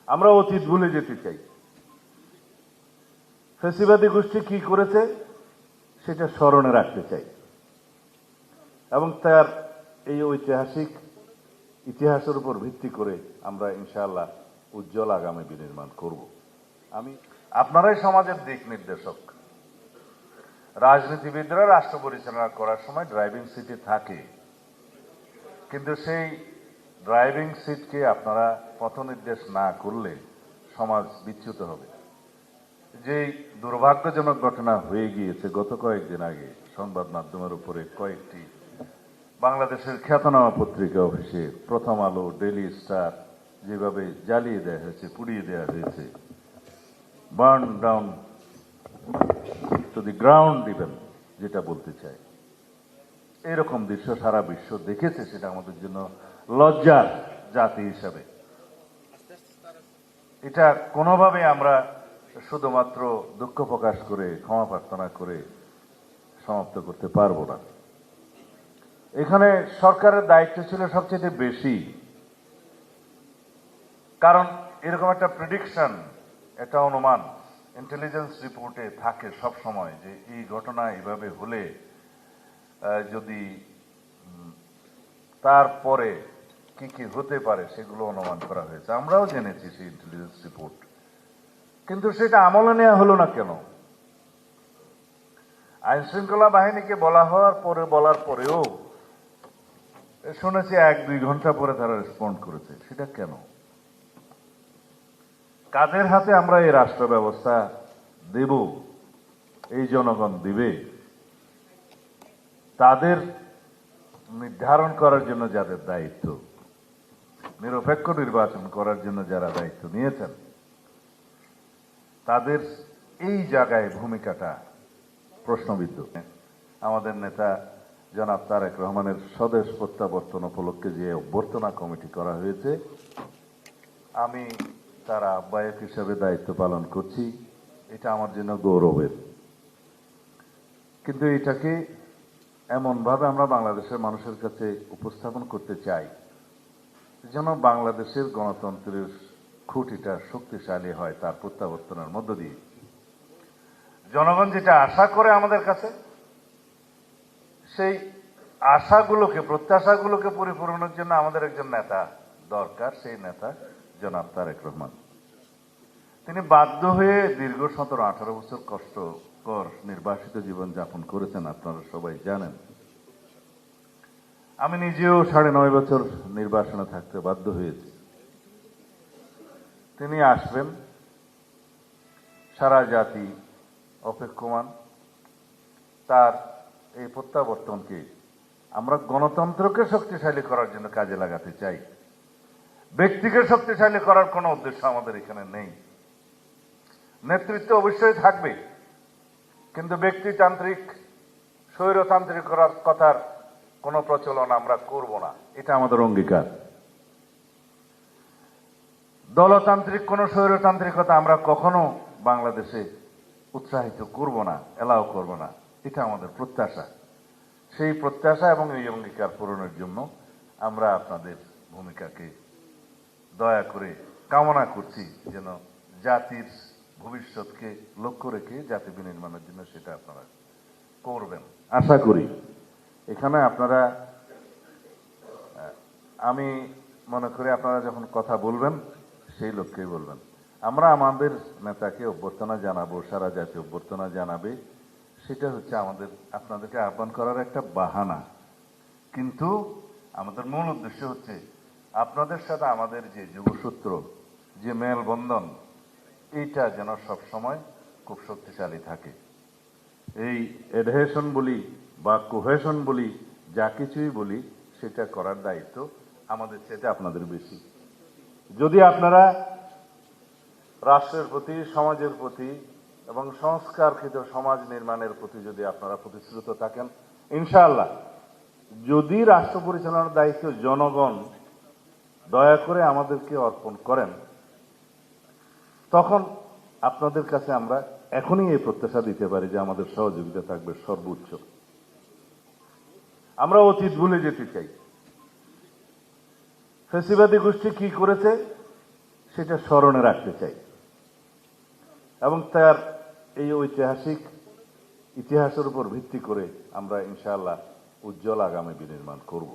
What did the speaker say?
আমরা অতীত ভুলে যেতে চাই। ফ্যাসিবাদী গোষ্ঠী কি করেছে সেটা স্মরণে রাখতে চাই এবং তার এই ঐতিহাসিক ইতিহাসের উপর ভিত্তি করে আমরা ইনশাআল্লাহ উজ্জ্বল আগামী বিনির্মাণ করব। আপনারাই সমাজের দিক নির্দেশক। রাজনীতিবিদরা রাষ্ট্র পরিচালনা করার সময় ড্রাইভিং সিটে থাকে, কিন্তু সেই ড্রাইভিং সিটকে আপনারা পথ নির্দেশ না করলে সমাজ বিচ্যুত হবে। যেই দুর্ভাগ্যজনক ঘটনা হয়ে গিয়েছে গত কয়েকদিন আগে সংবাদ মাধ্যমের উপরে কয়েকটি বাংলাদেশের খ্যাতনামা পত্রিকা অফিসে প্রথম আলো, ডেইলি স্টার যেভাবে জ্বালিয়ে দেওয়া হয়েছে, পুড়িয়ে দেওয়া হয়েছে, burn down to the ground even যেটা বলতে চাই, এরকম দৃশ্য সারা বিশ্ব দেখেছে। সেটা আমাদের জন্য লজ্জার জাতি হিসাবে এটা কোনোভাবে আমরা শুধুমাত্র দুঃখ প্রকাশ করে ক্ষমা প্রার্থনা করে সমাপ্ত করতে পারবো না। এখানে সরকারের দায়িত্ব ছিল সবচেয়ে বেশি, কারণ এরকম একটা প্রেডিকশন, একটা অনুমান ইন্টেলিজেন্স রিপোর্টে থাকে সব সময় যে এই ঘটনা এইভাবে হলে যদি তারপরে কি কি হতে পারে সেগুলো অনুমান করা হয়েছে। আমরাও জেনেছি সেই ইন্টেলিজেন্স রিপোর্ট, কিন্তু সেটা আমলে নেওয়া হলো না কেন? আইন শৃঙ্খলা বাহিনীকে বলার পরেও শুনেছি 1-2 ঘন্টা পরে তারা রেসপন্ড করেছে। সেটা কেন? কাদের হাতে আমরা এই রাষ্ট্র ব্যবস্থা দেব? এই জনগণ দিবে। তাদের নির্ধারণ করার জন্য যাদের দায়িত্ব, নিরপেক্ষ নির্বাচন করার জন্য যারা দায়িত্ব নিয়েছেন, তাদের এই জায়গায় ভূমিকাটা প্রশ্নবিদ্ধ। আমাদের নেতা জনাব তারেক রহমানের স্বদেশ প্রত্যাবর্তন উপলক্ষে যে অভ্যর্থনা কমিটি করা হয়েছে, আমি তার আহ্বায়ক হিসেবে দায়িত্ব পালন করছি। এটা আমার জন্য গৌরবের। কিন্তু এটাকে এমনভাবে আমরা বাংলাদেশের মানুষের কাছে উপস্থাপন করতে চাই যেন বাংলাদেশের গণতন্ত্রের খুঁটিটা শক্তিশালী হয় তার প্রত্যাবর্তনের মধ্য দিয়ে। জনগণ যেটা আশা করে আমাদের কাছে, সেই আশাগুলোকে, প্রত্যাশাগুলোকে পরিপূরণের জন্য আমাদের একজন নেতা দরকার। সেই নেতা জনাব তারেক রহমান। তিনি বাধ্য হয়ে দীর্ঘ 17-18 বছর কষ্টকর নির্বাসিত জীবন যাপন করেছেন, আপনারা সবাই জানেন। আমি নিজেও 9.5 বছর নির্বাসনে থাকতে বাধ্য হয়েছি। তিনি আসবেন, সারা জাতি অপেক্ষমান। তার এই প্রত্যাবর্তনকে আমরা গণতন্ত্রকে শক্তিশালী করার জন্য কাজে লাগাতে চাই। ব্যক্তিকে শক্তিশালী করার কোনো উদ্দেশ্য আমাদের এখানে নেই। নেতৃত্ব অবশ্যই থাকবে, কিন্তু ব্যক্তিতান্ত্রিক, স্বৈরতান্ত্রিক করার কথার কোনো প্রচলন আমরা করব না। এটা আমাদের অঙ্গীকার। দলতান্ত্রিক কোন স্বৈরতান্ত্রিকতা আমরা কখনো বাংলাদেশে উৎসাহিত করব না, এলাও করব না। এটা আমাদের প্রত্যাশা। সেই প্রত্যাশা এবং এই অঙ্গীকার পূরণের জন্য আমরা আপনাদের ভূমিকাকে দয়া করে কামনা করছি, যেন জাতির ভবিষ্যৎকে লক্ষ্য রেখে জাতি বিনির্মাণের জন্য সেটা আপনারা করবেন আশা করি। এখানে আপনারা, আমি মনে করি আপনারা যখন কথা বলবেন সেই লক্ষ্যেই বলবেন। আমরা আমাদের নেতাকে অভ্যর্থনা জানাবো, সারা জাতি অভ্যর্থনা জানাবে, সেটা হচ্ছে আমাদের আপনাদেরকে আহ্বান করার একটা বাহানা। কিন্তু আমাদের মূল উদ্দেশ্য হচ্ছে আপনাদের সাথে আমাদের যে যোগসূত্র, যে মেলবন্ধন, এইটা যেন সবসময় খুব শক্তিশালী থাকে। এই এডহেশন বলি বা কোহেশন বলি, যা কিছুই বলি, সেটা করার দায়িত্ব আমাদের চেয়ে আপনাদের বেশি। যদি আপনারা রাষ্ট্রের প্রতি, সমাজের প্রতি এবং সংস্কারকৃত সমাজ নির্মাণের প্রতি যদি আপনারা প্রতিশ্রুত থাকেন, ইনশাআল্লাহ যদি রাষ্ট্র পরিচালনার দায়িত্ব জনগণ দয়া করে আমাদেরকে অর্পণ করেন, তখন আপনাদের কাছে আমরা এখনই এই প্রত্যাশা দিতে পারি যে আমাদের সহযোগিতা থাকবে সর্বোচ্চ। আমরা অতীত ভুলে যেতে চাই। ফ্যাসিবাদী গোষ্ঠী কি করেছে সেটা স্মরণে রাখতে চাই এবং তার এই ঐতিহাসিক ইতিহাসের উপর ভিত্তি করে আমরা ইনশাআল্লাহ উজ্জ্বল আগামী বিনির্মাণ করব।